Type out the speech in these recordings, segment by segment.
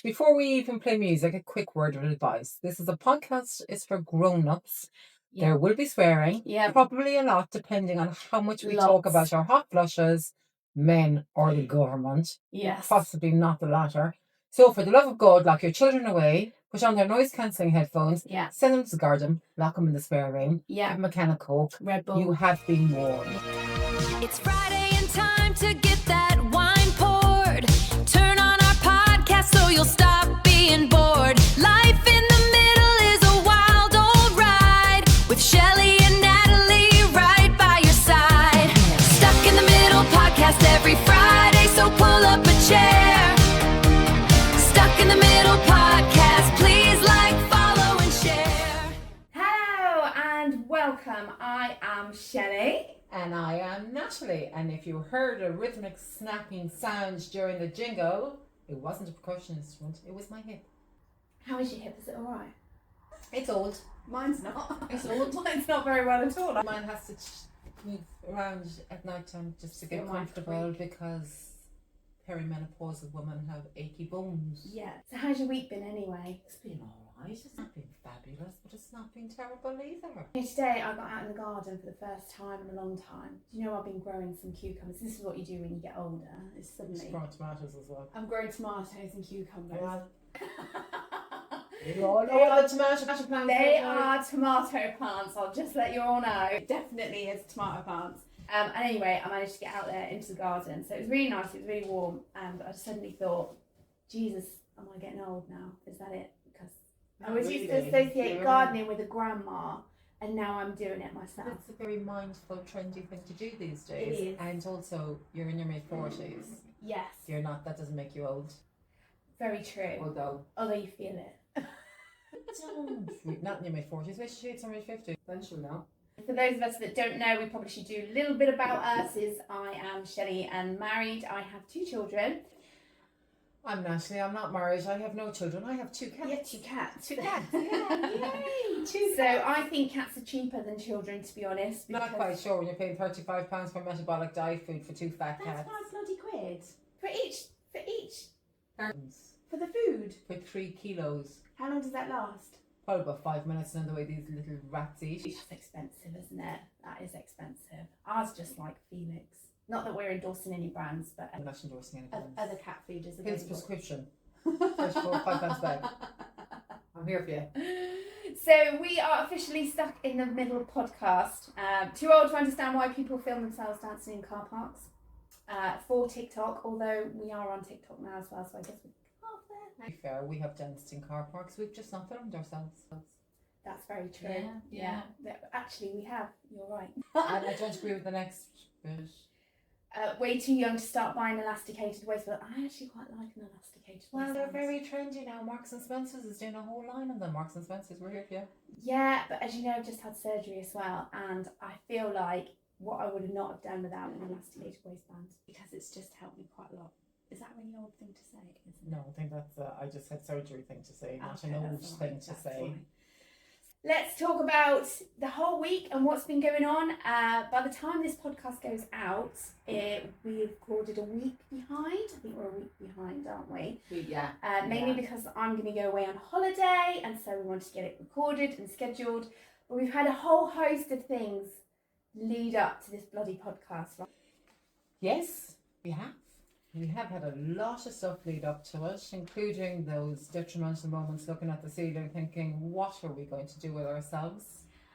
Right, before we even play music, a quick word of advice. This is a podcast, it's for grown-ups. Yeah. There will be swearing, Yeah. probably a lot, depending on how much we talk about our hot flushes, men or the government. Yes. Possibly not the latter. So for the love of God, lock your children away, put on their noise-cancelling headphones, Yeah. send them to the garden, lock them in the spare room, Yeah. give them a can of Coke. Red Bull. You have been warned. It's Friday and time to get that wine poured. Turn on our podcast so you'll stop being bored. Life in the middle is a wild old ride with Shelley and Natalie right by your side. Stuck in the Middle podcast every Friday, so pull up a chair. Stuck in the Middle podcast, please like, follow and share. Hello and welcome. I am Shelley. And I am Natalie, and if you heard a rhythmic snapping sound during the jingle, it wasn't a percussion instrument, it was my hip. How is your hip? Is it alright? It's old. Mine's not. It's old. Mine's not very well at all. Mine has to move around at night time just to get Still might comfortable because perimenopausal women have achy bones. Yeah. So how's your week been anyway? It's been alright, it's not been fabulous, but it's not been terrible either. Today I got out in the garden for the first time in a long time. Do you know I've been growing some cucumbers? This is what you do when you get older. It's It's suddenly... growing tomatoes as well. I'm growing tomatoes and cucumbers. You all know what the tomato plants They look like. are tomato plants, I'll just let you all know. It definitely is tomato plants. And anyway, I managed to get out there into the garden. So it was really nice, it was really warm. And I suddenly thought, Jesus, am I getting old now? Is that it? Because I was used to associate gardening with a grandma, and now I'm doing it myself. It's a very mindful, trendy thing to do these days. It is. And also, you're in your mid-40s. Yes, You're not, that doesn't make you old. very true. Although You feel it. don't. Not in your mid-40s. Wait, she's in your mid-50s. Then she'll know. For those of us that don't know, we probably should do a little bit about us. I am Shelley and married. I have 2 children. I'm Natalie. I'm not married. I have no children. I have 2 cats. Yeah, 2 cats. 2 cats. Yeah, yay. 2 So cats. I think cats are cheaper than children, to be honest. Not quite sure when you're paying £35 for metabolic diet food for 2 fat That's cats. 5 bloody quid. For each. Pounds For the food. for 3 kilos. How long does that last? Probably about 5 minutes, and the way these little rats eat. That's expensive, isn't it? That is expensive. Ours just like Felix. Not that we're endorsing any brands, but I'm not endorsing anything. other cat feeders. His prescription. First for £5 bag. I'm here for you. So we are officially Stuck in the Middle podcast. Too old to understand why people film themselves dancing in car parks. For TikTok, although we are on TikTok now as well, so I guess we're half there. To be fair, we have danced in car parks. We've just not filmed ourselves. That's very true. Yeah. Actually, we have. You're right. And I don't agree with the next bit. Way too young to start buying elasticated waistbands. I actually quite like an elasticated Well, they're waistband. very trendy now. Marks and Spencer's is doing a whole line of them. Marks and Spencer's, we're here for you. Yeah, but as you know, I've just had surgery as well, and I feel like what I would not have done without an elasticated waistband, because it's just helped me quite a lot. Is that a really old thing to say? Isn't No, I think that's I just had surgery thing to say, not Okay, an old that's thing fine, to that's say. fine. Let's talk about the whole week and what's been going on. By the time this podcast goes out, we've recorded a week behind. I think we're a week behind, aren't we? Yeah. Mainly because I'm going to go away on holiday, and so we wanted to get it recorded and scheduled. But we've had a whole host of things lead up to this bloody podcast. Right? Yes, we have. We have had a lot of stuff lead up to it, including those detrimental moments looking at the ceiling thinking, what are we going to do with ourselves?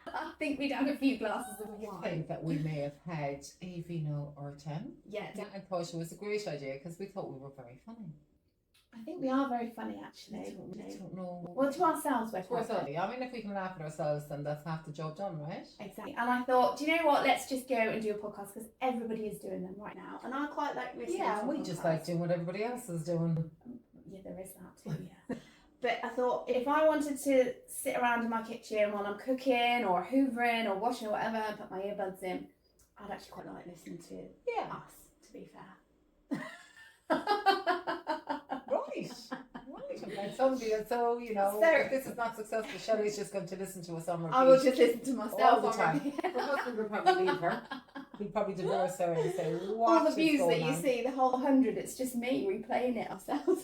I think we'd had a few glasses of I wine. think that we may have had a vino or 10. Yeah, I thought it was a great idea because we thought we were very funny. I think we are very funny, actually. I don't know. Well, to ourselves, we're To quite ourselves. funny. I mean, if we can laugh at ourselves, then that's half the job done, right? Exactly. And I thought, do you know what? Let's just go and do a podcast because everybody is doing them right now. And I quite like listening Yeah, to and we podcasts. just like doing what everybody else is doing. Yeah, there is that too, yeah. But I thought if I wanted to sit around in my kitchen while I'm cooking or hoovering or washing or whatever and put my earbuds in, I'd actually quite like listening to us, to be fair. Right. And somebody that's so, So- if this is not successful, Shelley's just going to listen to us on repeat. I will just listen to myself all the on time. repeat. Her husband will probably leave her. He'll probably divorce her and say, All what the is views that going you on? see, the whole 100, it's just me replaying it ourselves.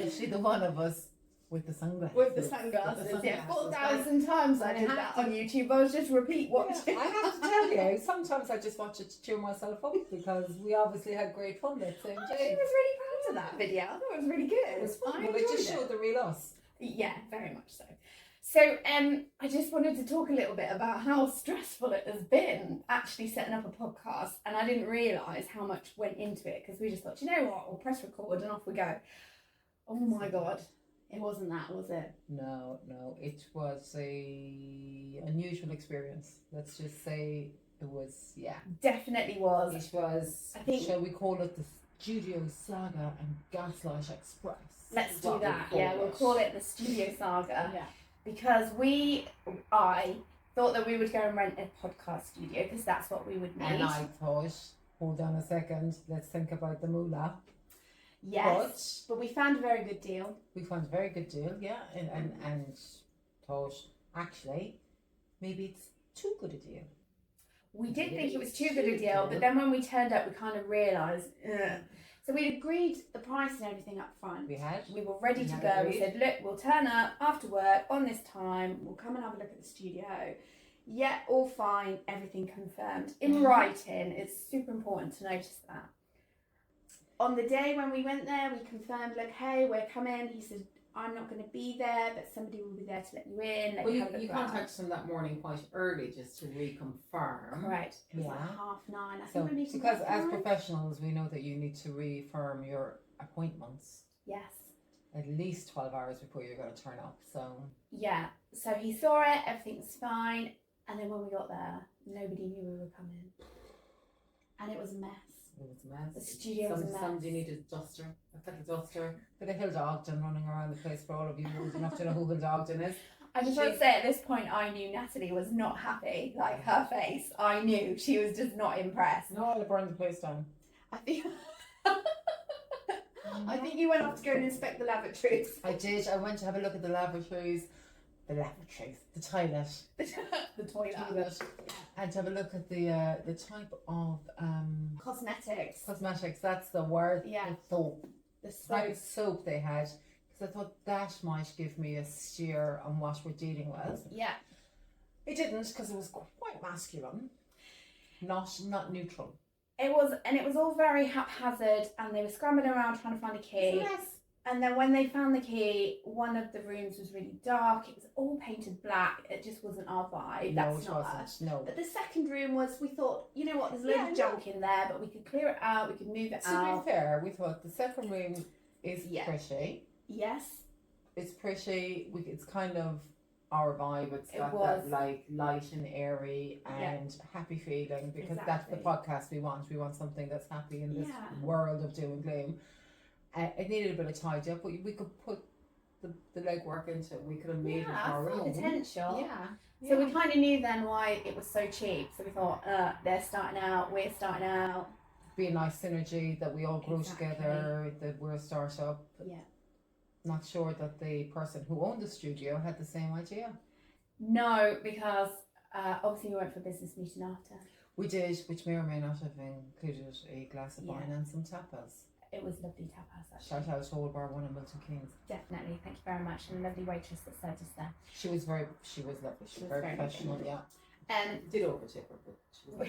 Especially the one of us with the sunglasses. With the sunglasses, yeah. 4,000 times I did that on YouTube. I was just repeat watching. I have to tell you, sometimes I just watch it to cheer myself up because we obviously had great fun that same She day. was really proud of that video. I thought it was really good. It was fun, I but it just enjoyed showed the real us. Yeah, very much so. So I just wanted to talk a little bit about how stressful it has been actually setting up a podcast, and I didn't realise how much went into it because we just thought, you know what, we'll press record and off we go. Oh my God, it wasn't that, was it? No, it was a unusual experience. Let's just say it was, yeah. Definitely was. It was, I think, shall we call it the Studio Saga and Gaslight Express? Let's do What that, we'll yeah, we'll call it the Studio Saga. Yeah. Because I thought that we would go and rent a podcast studio because that's what we would need. And I thought, hold on a second, let's think about the moolah. Yes, but we found a very good deal. We found a very good deal, yeah, and thought, actually, maybe it's too good a deal. We did think it was too good a deal, but then when we turned up, we kind of realised, So we'd agreed the price and everything up front. We were ready to go. We said, look, we'll turn up after work on this time. We'll come and have a look at the studio. Yeah, all fine. Everything confirmed. In writing, it's super important to notice that. On the day when we went there, we confirmed, look, hey, we're coming. He said, I'm not going to be there, but somebody will be there to let you in. Well, you contacted him that morning quite early just to reconfirm. Correct. It was like 9:30. I think So, we meeting because at as 5. professionals, we know that you need to reaffirm your appointments Yes. at least 12 hours before you're going to turn up. So Yeah. So he saw it. Everything was fine. And then when we got there, nobody knew we were coming. And it was a mess. it was a mess. The studio was a mess. Somebody needed a duster, a little duster. Bit of Hill Dogden running around the place for all of you old enough to know who Hill Dogden is. I just want to say at this point, I knew Natalie was not happy. Like her face, I knew she was just not impressed. No, I'll burn the place down. I think. I think you went off to go and inspect the lavatories. I did. I went to have a look at the lavatories. The toilet. The toilet. And to have a look at the type of Cosmetics. cosmetics. That's the word. Yeah. The soap. The Type of soap. soap they had. Because I thought that might give me a steer on what we're dealing with. Yeah. It didn't, because it was quite masculine. Not neutral. It was all very haphazard, and they were scrambling around trying to find a key. Yes. And then when they found the key, one of the rooms was really dark. It was all painted black. It just wasn't our vibe. That's no, it not wasn't. us. No. But the second room was, we thought, you know what, there's loads of junk in there, but we could clear it out, we could move it To out. be fair, we thought the second room is Yeah. pretty. Yes. It's pretty. It's kind of our vibe. It's It got was. that like light and airy and happy feeling, because that's the Exactly. podcast we want. We want something that's happy in this Yeah. world of doom and gloom. It needed a bit of tidy up, but we could put the legwork into it. We could have made it Yeah, our I saw own. potential. Yeah. So we kind of knew then why it was so cheap. So we thought, they're starting out, we're starting out. Be a nice synergy that we all grow Exactly. together. That we're a startup. Yeah. Not sure that the person who owned the studio had the same idea. No, because obviously we went for a business meeting after. We did, which may or may not have included a glass of wine Yeah. and some tapas. It was lovely tapas, actually. Shout out to Old Bar One in Milton Keynes. Definitely, thank you very much, and a lovely waitress that served us there. She was lovely. She was very professional. good. Yeah. Did overtip her, but she was.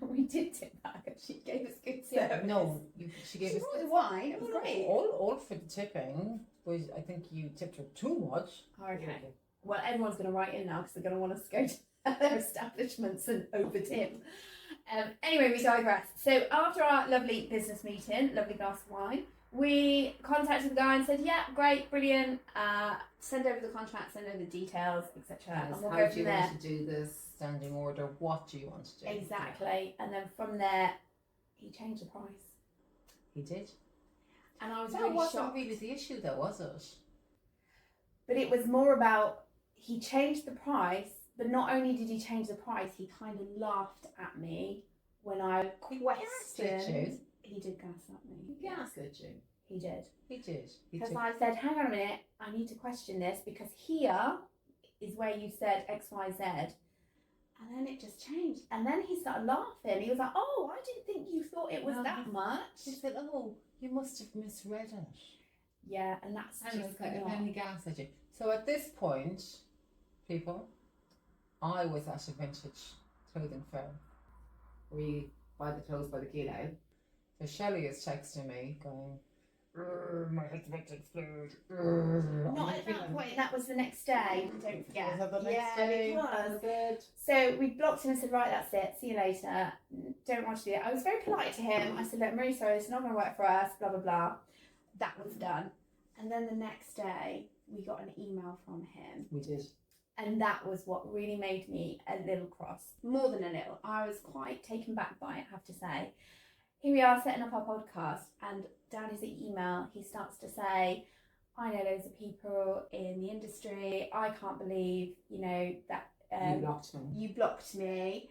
we did tip back, and she gave us good service. No, she gave She us brought the wine. It was great. all for the tipping. Was I think you tipped her too much. Okay. Well, everyone's going to write in now because they're going to want us to go to their establishments and over tip. Anyway, we digress. So after our lovely business meeting, lovely glass of wine, we contacted the guy and said, yeah, great, brilliant, send over the contract, send over the details, etc. And we'll How go do from you there. want to do this standing order? What do you want to do? Exactly. And then from there, he changed the price. He did. And I was That really wasn't shocked. really the issue, though, was it? But it was more about, he changed the price, but not only did he change the price, he kind of laughed at me when I questioned. He did gaslight me. He gaslit you. He did. He did. He Because did. I said, hang on a minute, I need to question this because here is where you said X, Y, Z. And then it just changed. And then he started laughing. He was like, oh, I didn't think you thought it was No, that much. He said, oh, you must have misread it. Yeah, and that's And just then not. he gaslit you. So at this point, people, I was at a vintage clothing fair where you buy the clothes by the kilo. So Shelley is texting me going, my husband explode. Not at that point, that was the next day, don't forget. Was that the next day? Because Good. so we blocked him and said, right, that's it, see you later. Don't want to do it. I was very polite to him. I said, look, I'm really sorry, it's not going to work for us, blah, blah, blah. That was done. And then the next day, we got an email from him. We did. And that was what really made me a little cross. More than a little. I was quite taken back by it, I have to say. Here we are setting up our podcast, and down his email, he starts to say, I know loads of people in the industry. I can't believe, that you blocked me. You blocked me.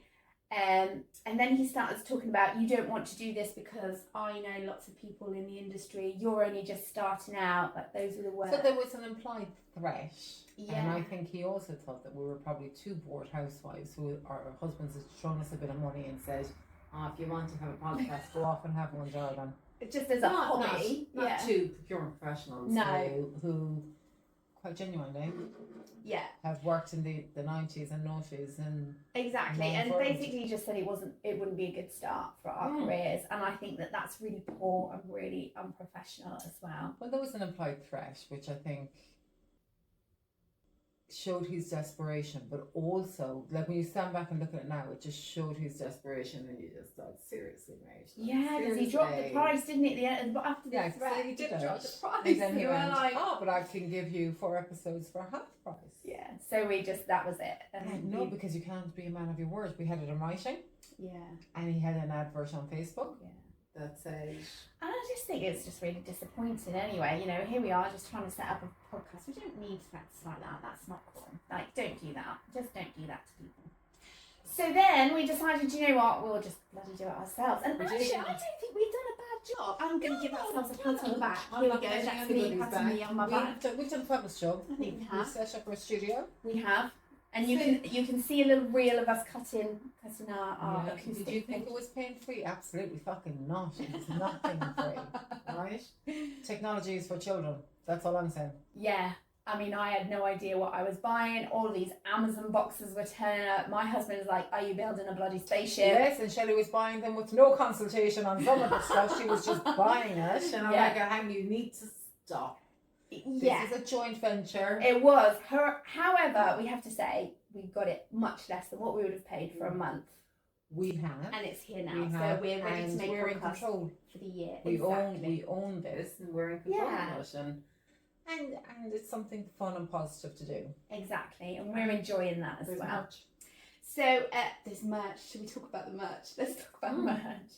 And then he starts talking about, you don't want to do this because I know lots of people in the industry. You're only just starting out. Like, those were the words. So there was an implied threat. Yeah. And I think he also thought that we were probably two bored housewives who our husbands had thrown us a bit of money and said, if you want to have a podcast, go off and have one, darling. Just as a hobby. Not two procurement professionals who quite genuinely have worked in the 90s and noughties and exactly, and basically just said it wouldn't be a good start for our careers, and I think that that's really poor and really unprofessional as well. Well, there was an implied threat, which I think showed his desperation, but also, like, when you stand back and look at it now, it just showed his desperation, and you just thought, seriously, mate. Yeah, because he dropped the price, didn't he, at the end, after the threat? So he did drop the price. And then he went, like, but I can give you 4 episodes for half price. Yeah, so that was it. And no, because you can't be a man of your word. We had it in writing. Yeah. And he had an advert on Facebook. Yeah. That says. And I just think it's just really disappointing anyway. Here we are just trying to set up a podcast. We don't need threats like that. That's not cool. Like, don't do that. Just don't do that to people. So then we decided, you know what, we'll just bloody do it ourselves. And actually, I don't think we've done a bad job. I'm going to give ourselves a pat on the back. Here we go. That's me patting me on my back. We've done a fabulous job. I think we have. We've set up our studio. We have. And you can see a little reel of us cutting our acoustic. Did you think it was pain free? Absolutely fucking not. It was not pain free. Right? Technology is for children. That's all I'm saying. Yeah. I mean, I had no idea what I was buying. All these Amazon boxes were turning up. My husband was like, are you building a bloody spaceship? Yes, and Shelley was buying them with no consultation on some of the stuff. She was just buying it. And I'm like, hang, you need to stop. Yeah. This is a joint venture. It was. However, we have to say, we got it much less than what we would have paid for a month. We have. And it's here now. So we're ready to make we're in control for the year. We own this, and we're in control of it. And it's something fun and positive to do. Exactly, and we're enjoying that as well. Merch. So there's merch. Should we talk about the merch? Let's talk about merch.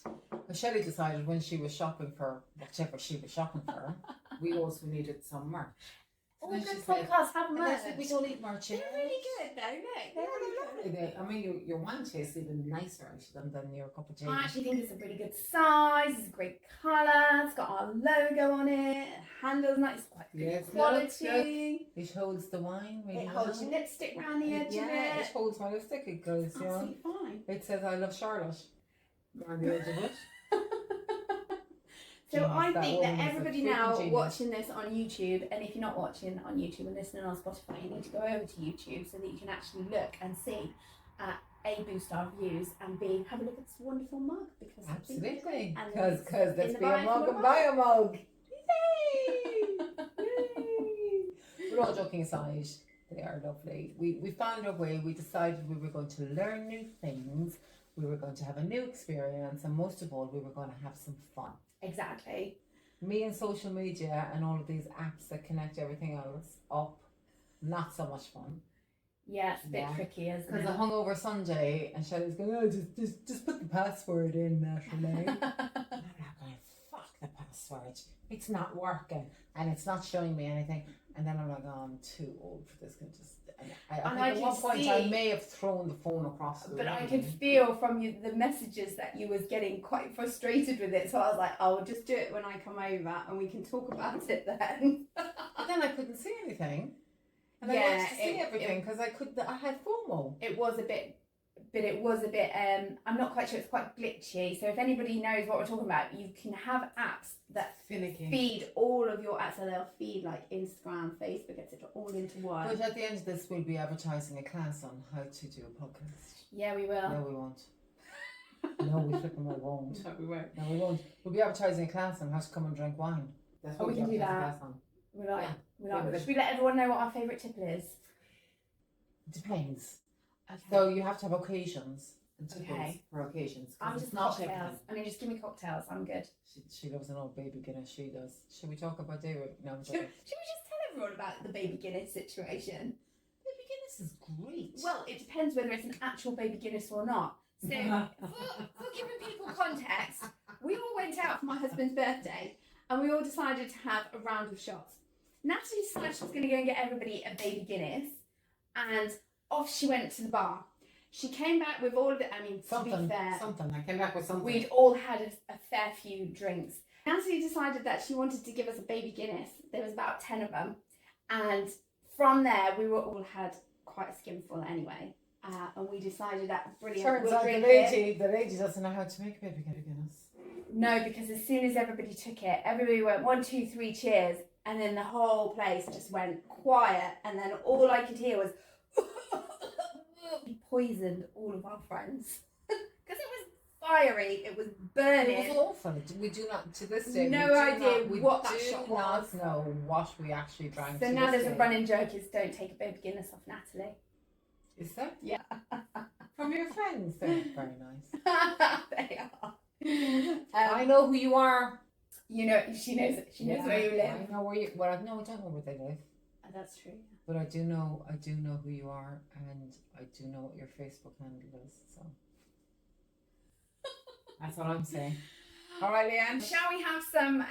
Well, Shelley decided when she was shopping for whatever she was shopping for, we also needed some merch. All good podcasts have merch. We don't need merch. They're really good though, look. They're really good. I mean, your wine tastes even nicer than your cup of tea. I actually think it's a really good size. It's a great colour. It's got our logo on it. The handle's nice. It's quite good quality. It holds the wine really It holds your lipstick around the edge of it. It holds my lipstick. It goes, absolutely fine. It says I love Charlotte around the edge of it. So I think that everybody now watching this on YouTube, and if you're not watching on YouTube and listening on Spotify, you need to go over to YouTube so that you can actually look and see A, boost our views, and B, have a look at this wonderful mug. Because absolutely, because let's be a mug and buy a mug. Yay! Yay! But all joking aside, they are lovely. We found our way. We decided we were going to learn new things. We were going to have a new experience, and most of all, we were going to have some fun. Exactly. Me and social media and all of these apps that connect everything else up, not so much fun. Yeah, it's a bit tricky, isn't it? Because I hung over Sunday and Shelley's going, oh, just put the password in, Natalie. And I'm going, fuck the password. It's not working and it's not showing me anything. And then I'm like, oh, I'm too old for this. I think at one point I may have thrown the phone across the room. But I could feel from the messages that you was getting quite frustrated with it. So I was like, I'll just do it when I come over and we can talk about it then. But then I couldn't see anything. And I wanted to see everything because I had FOMO. It was a bit but it was a bit, I'm not quite sure, it's quite glitchy. So if anybody knows what we're talking about, you can have apps that Finicky. feed all of your apps. So they'll feed like Instagram, Facebook, etc., all into one. But at the end of this, we'll be advertising a class on how to do a podcast. Yeah, we will. No, we won't. No, we flipping won't. No, we won't. No, we won't. We'll be advertising a class on how to come and drink wine. That's Oh, we can do advertising a that. class on. We like, Yeah. we like. Yeah, but- Should we let everyone know what our favourite tipple is? Depends. Okay. So you have to have occasions. And tipples Okay. for occasions. 'cause I'm it's just not cocktails. everything. I mean, just give me cocktails. I'm good. She loves an old baby Guinness. She does. Should we talk about David? No, I'm Should joking. we just tell everyone about the baby Guinness situation? Baby Guinness is great. Well, it depends whether it's an actual baby Guinness or not. So, for giving people context, we all went out for my husband's birthday and we all decided to have a round of shots. Natalie decided she was going to go and get everybody a baby Guinness, and off she went to the bar. She came back with all of it. I mean, to be fair, something. I came back with something. we'd all had a fair few drinks. Natalie decided that she wanted to give us a baby Guinness. There was about 10 of them. And from there, we were all had quite a skinful anyway. And we decided that, brilliant, Turns we'll out drink the it. lady doesn't know how to make a baby Guinness. No, because as soon as everybody took it, everybody went 1, 2, 3, cheers. And then the whole place just went quiet. And then all I could hear was... He poisoned all of our friends. Because it was fiery, it was burning. It was awful. We do not, to this day, No we do idea not, we what that do shot not was. know what we actually drank. So to now this there's a day. running joke is don't take a baby Guinness off Natalie. Is that? Yeah. From your friends? They're very nice. They are. I know who you are. You know, she knows it. She knows Yeah, where you live. I know where you. Well, no, I don't know where they live. That's true. But I do know who you are, and I do know what your Facebook handle is. So that's all I'm saying. All right, Leanne. Shall we have some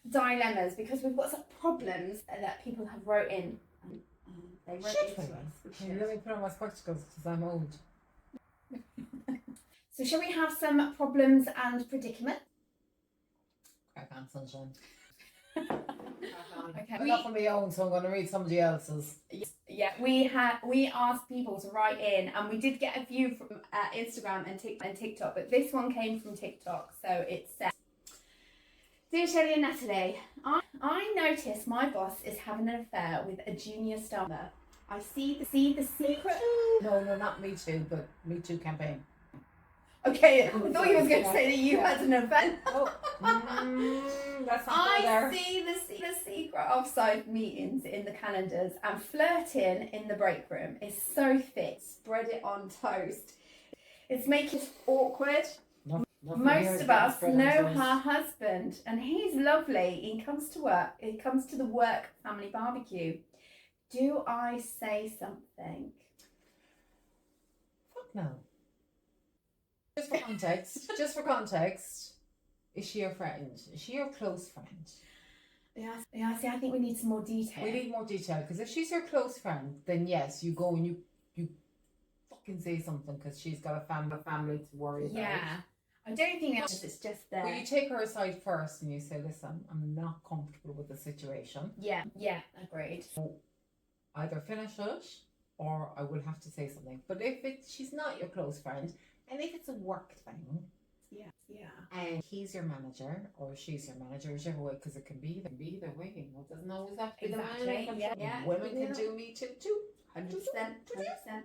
dilemmas, because we've got some problems that people have wrote in. They wrote Should into we? us. We Here, should. let me put on my spectacles because I'm old. So shall we have some problems and predicament? Crack on, sunshine. Okay. I'm not from my own, so I'm going to read somebody else's. Yeah, we asked people to write in, and we did get a few from Instagram and TikTok, but this one came from TikTok, so it says, "Dear Shelley and Natalie, I notice my boss is having an affair with a junior staff member. I see the secret." No, not Me Too, but Me Too campaign. Okay, I thought you was going to say that you had an affair. That's not I there. see the secret offside meetings in the calendars, and flirting in the break room is so thick. Spread it on toast. It's making it awkward. Most of us know her husband, and he's lovely. He comes to work. He comes to the work family barbecue. Do I say something? Fuck no. Just for context, is she your friend? Is she your close friend? Yeah. See, I think we need some more detail. We need more detail, because if she's your close friend, then yes, you go and you fucking say something, because she's got a family to worry about. Yeah. I don't think it's just there. Well, you take her aside first and you say, listen, I'm not comfortable with the situation. Yeah, agreed. So either finish it or I will have to say something. But if she's not your close friend, and if it's a work thing, Yeah. and he's your manager or she's your manager, whichever way, because it can be either way. It doesn't always have to be Exactly, the manager. yeah. Women can do Me Too too. 100%.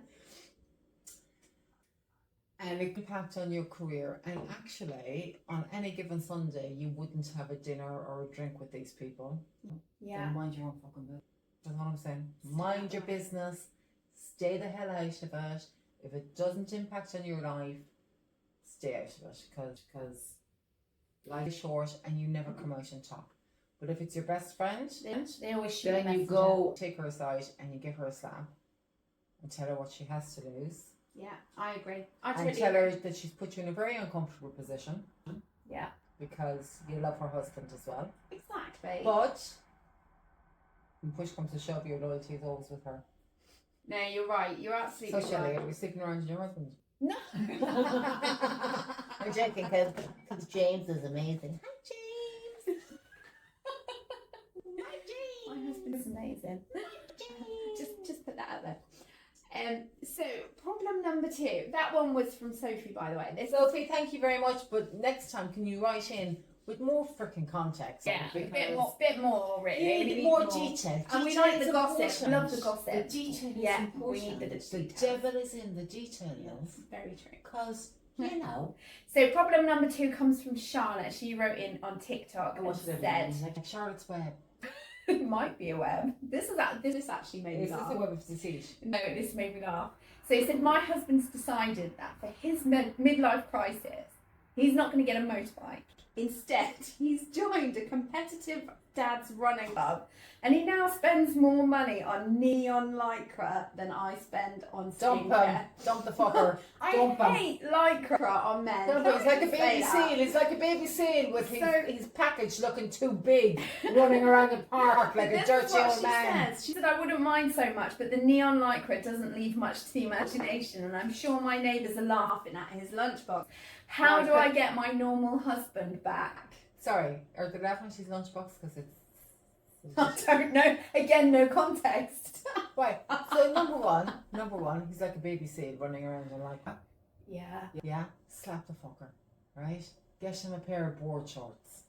And it can impact on your career. And actually, on any given Sunday, you wouldn't have a dinner or a drink with these people. Yeah. Then mind your own fucking business. That's what I'm saying. Mind your business. Stay the hell out of it. If it doesn't impact on your life, stay out of it. Because life is short and you never come out on top. But if it's your best friend, They always shoot then a you messenger. go take her aside and you give her a slap and tell her what she has to lose. Yeah, I agree. And tell her that she's put you in a very uncomfortable position. Yeah. Because you love her husband as well. Exactly. But when push comes to shove, your loyalty is always with her. No, you're right. You're absolutely So Shelley, right. are we sticking around with your husband? No. I'm joking, because James is amazing. Hi, James. Hi, James. My husband is amazing. Just put that out there. So problem number 2. That one was from Sophie, by the way. This Sophie, thank you very much. But next time, can you write in with more freaking context? yeah, a Because- bit more really. Yeah, We a bit need more detail. And we Detail like is the gossip. important. We love the gossip. The detail is Yeah, we important. need the The details. devil is in the detail, love. Very true. Because, you know. So problem number 2 comes from Charlotte. She wrote in on TikTok and said, Like Charlotte's Web. it might be a web. This actually made me Is this laugh. a web of deceit? No, this made me laugh. So he said, my husband's decided that for his midlife crisis, he's not going to get a motorbike. Instead, he's joined a competitive dad's running club, and he now spends more money on neon Lycra than I spend on Dump skincare. him. Dump the fucker. I Dump him. hate Lycra on men. Dump him. He's like a Say baby that. seal. He's like a baby seal with his package looking too big, running around the park like a This is dirty what old she man. says. She said, I wouldn't mind so much, but the neon Lycra doesn't leave much to the imagination, and I'm sure my neighbours are laughing at his lunchbox. How Right, do but- I get my normal husband back? Sorry, are they laughing at his lunchbox? Because it's. I don't know. Again, no context. Right. So number one, he's like a baby seal running around and like, Yeah, yeah, slap the fucker, right? Get him a pair of board shorts.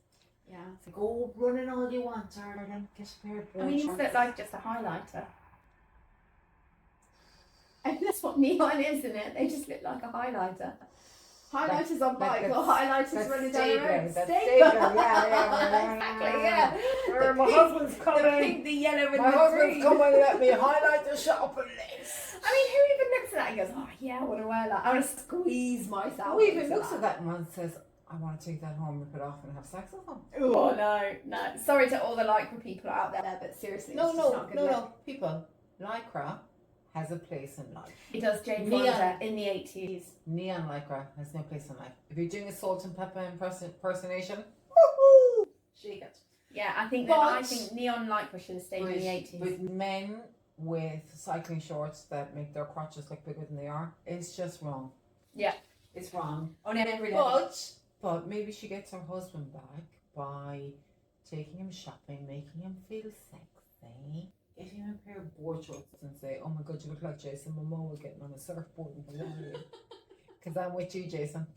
yeah. It's like, oh, running all you want, darling. Get a pair of board I mean, shorts. it's look like just a highlighter. And that's what neon is, isn't it? They just look like a highlighter. Highlighters on bike or highlighters that's running down the road. That's stapler, yeah. Exactly, yeah. Where my The husband's The coming. pink, the yellow, and My the husband's green. coming to let me highlight the shopping list. I mean, who even looks at that and goes, oh yeah, I want to wear that. I want to squeeze myself. Who even into looks at that and says, I want to take that home, rip it off and have sex with him? Oh no. Sorry to all the Lycra people out there, but seriously, it's just not good look. People, Lycra has a place in life. It does Jane Neon. Fonda in the 80s. Neon Lycra has no place in life. If you're doing a salt and pepper impersonation, Woohoo! shake it. Yeah, I think neon Lycra should have stayed in the 80s. With men with cycling shorts that make their crotches look bigger than they are, it's just wrong. Yeah. It's wrong. On every level. But maybe she gets her husband back by taking him shopping, making him feel sexy, getting him a pair of board shorts and say, oh my god, you look like Jason Momoa getting on a surfboard in Hawaii. Because I'm with you, Jason.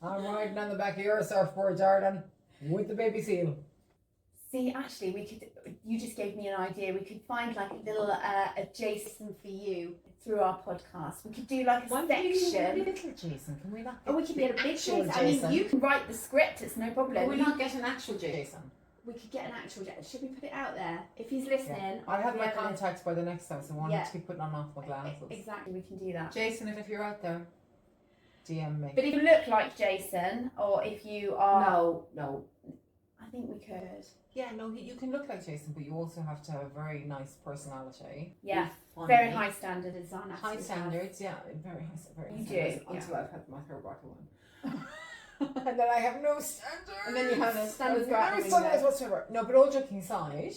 I'm riding on the back of your surfboard, darling, with the baby seal. See, actually, you just gave me an idea. We could find like a little a Jason for you through our podcast. We could do like a section. Little Jason, can we not? Or we could get a big actual Jason. I mean, you can write the script. It's no problem. Can we not get an actual Jason? We could get an actual Jason. Should we put it out there? If he's listening, I'll have we my have a- contacts by the next time, so I want Yeah. to keep putting on off my glasses. Exactly, we can do that. Jason, if you're out there, DM me. But if you look like Jason, or if you are, No. I think we could. Yeah, no, you can look like Jason, but you also have to have a very nice personality. Yeah, Funny. very high standard is our High standards, yeah, very high You standards. do, Until I've had my third bottle one. And then I have no standards. And then you have no standards No right standards whatsoever. No, but all joking aside,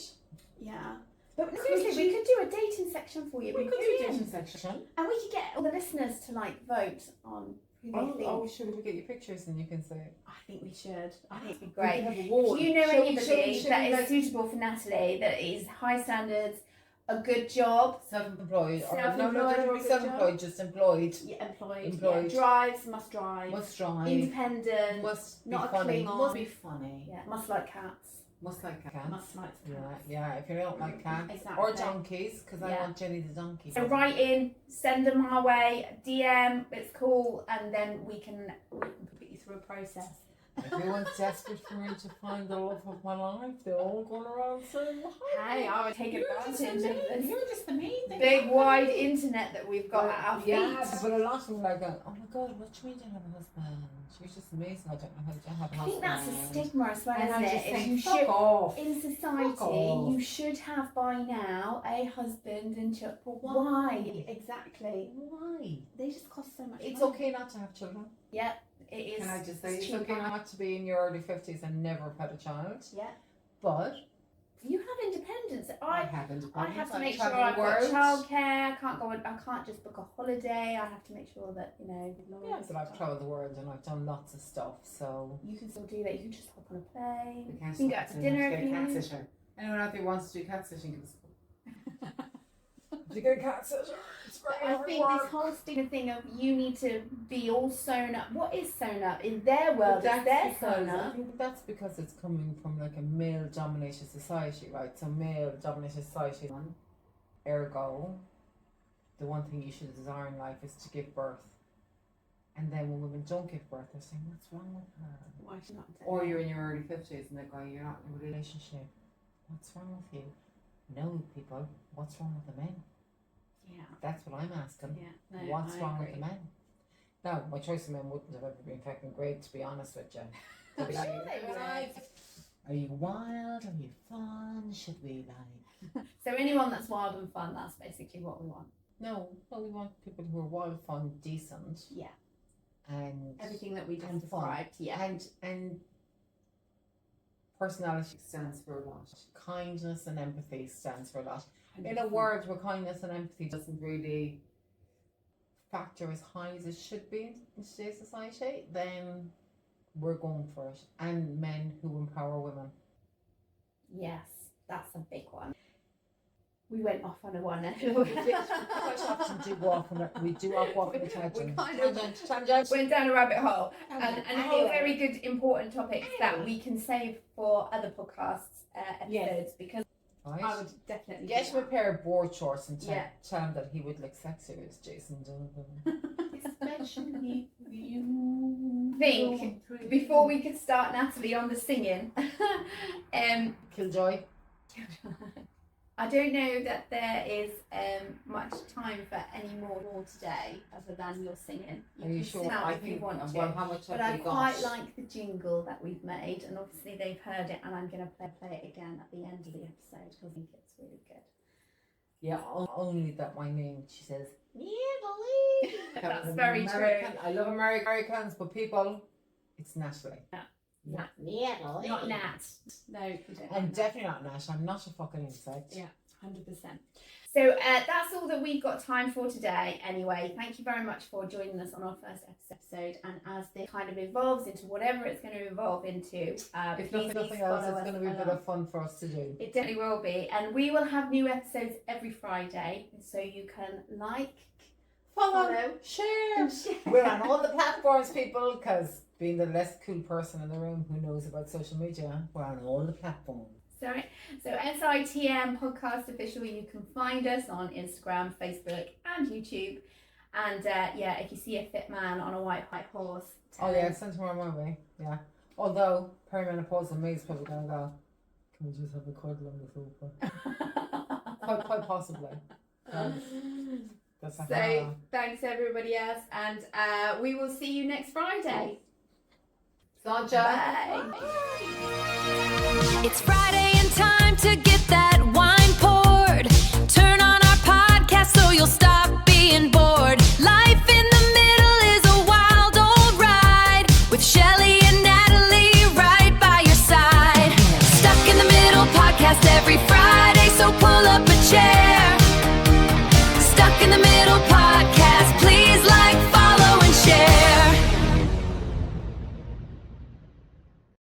Yeah. But Could seriously, you- we could do a dating section for you. we We could could do a do dating section. And we could get all the listeners to like vote on who they think. Oh, should we get your pictures and you can say, I think we should. I think it'd be we great. can have a wall. If you know Shall we- anybody shall that we, is like, suitable for Natalie, that is high standards, a good job, self-employed, or no, Self-employed don't or be a good self-employed, just employed. employed. Yeah, drives, must drive, Must drive. independent, Must not be a funny. Klingon. Must be funny. yeah, must like cats, Must like cats. must like Yeah, cats. yeah. If you don't like cats Exactly. or donkeys, because I Yeah. want Jenny the donkey. So write in, send them our way, DM, it's cool, and then we can put you through a process. Everyone's desperate for me to find the love of my life. They're all going around saying, Hey, I would take advantage of this You're just amazing. big wide internet that we've got at our feet. Yeah, but a lot of them are like, oh my god, what do you mean you don't have a husband? You're just amazing. I don't know how to have a I husband. think that's a stigma as well, And I isn't just it? think, You fuck should, off. in Fuck society, off. you should have by now a husband and children. Why? Exactly. Why? They just cost so much It's money. okay not to have children. Yeah, it is. Can I just say, it's cheaper. okay not to be in your early 50s and never have had a child. Yeah. But You have independence. I I have independence. I have to I make sure travel I've the got world. childcare. I can't go. I can't just book a holiday. I have to make sure that Yeah, lawyers but I've travelled the world and I've done lots of stuff, so You can still do that. You can just hop on a plane. we can't You can go out to dinner if you cat need. sitter. Anyone out there who wants to do cat sitting, give us a call. you get a cat sitter? It's very I hard think work. this whole stigma thing of you need to be all sewn up. What is sewn up? In their world, But it's their because, sewn I up. think that's because it's coming from like a male-dominated society, right? So male-dominated society, ergo, the one thing you should desire in life is to give birth. And then when women don't give birth, they're saying, what's wrong with her? Why should not? Or you're in your early 50s and they're going, you're not in a Relationship. What's wrong with you? No, people, what's wrong with the men? Yeah. That's what I'm asking. Yeah. No, What's I wrong agree. with the men? Now, my choice of men wouldn't have ever been fucking great, to be honest with you. I'm sure they would. Are you wild? Are you fun? Should we like? So anyone that's wild and fun, that's basically what we want. No, we want people who are wild, fun, decent, Yeah. and Everything that we just and fun. described. Yeah. and personality, stands for a lot. kindness and empathy stands for a lot. In a world where kindness and empathy doesn't really factor as high as it should be in today's society, then we're going for it. And men who empower women. Yes, that's a big one. We went off on a one. Quite often do go off on a, we do off on a tangent. We kind of Tangent. went down a rabbit hole. And Anyway. all very good, important topics that we can save for other podcasts episodes because Right. I would definitely Get do him a pair of board shorts and Yeah. tell him that he would look sexy as Jason Donovan. Especially you. Think before we could start Natalie on the singing. Killjoy. I don't know that there is much time for any more today other than your singing. Are you can sure? sing I if you think, want to. well, how much But have I they quite got? like the jingle that we've made, and obviously they've heard it, and I'm going to play it again at the end of the episode because I think it's really good. Yeah, only that my name, she says, Natalie. That's very true. American. I love Americans, but people, it's Natalie. Yeah. Not Natalie. Not Nat. No, you don't. I'm definitely not Nat. I'm not a fucking insect. Yeah. 100%. So that's all that we've got time for today anyway. Thank you very much for joining us on our first episode, and as this kind of evolves into whatever it's going to evolve into, If please nothing follow else, it's us going to be a bit along. of fun for us to do. It definitely will be, and we will have new episodes every Friday, so you can like, Follow, share. We're on all the platforms, people, because being the less cool person in the room who knows about social media, we're on all the platforms. Sorry. So SITM Podcast Official, you can find us on Instagram, Facebook and YouTube. And yeah, if you see a fit man on a white horse, Oh yeah, send him on my way. Yeah. Although perimenopausal me is probably gonna go, can we just have a cuddle on the sofa? quite possibly. That's So thanks everybody else, and we will see you next Friday. Sanja. Bye. It's Friday